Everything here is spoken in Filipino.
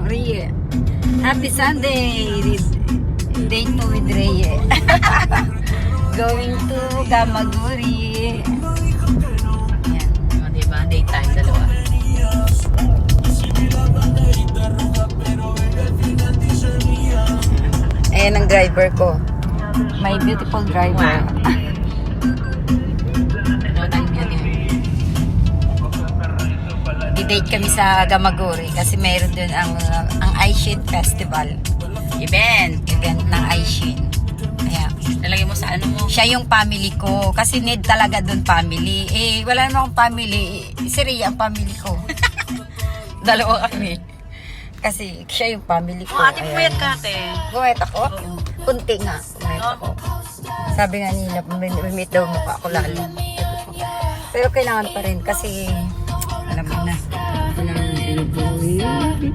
Rie. Happy Sunday! Date to with Rie. Going to Gamaguri. Yan. O, diba? Daytime, dalawa. Ayan ang driver ko. My beautiful driver. Ano time yun eh? Di-date kami sa Gamaguri kasi mayroon dun ang Aishin Festival. Event! Event ng Aishin. Kaya, Nalagay mo sa ano mo? siya yung family ko. Kasi need talaga dun family. Eh, wala naman akong family. Si Rhea ang family ko. Dalawa kami. Kasi siya yung family ko. Oh, ate, Ayan. puyat ka, ate. Buwet ako? Oo. Kunti nga. Buwet ako. Sabi nga nila, bumit daw mukha ako lalo. Pero kailangan pa rin kasi, alam mo na.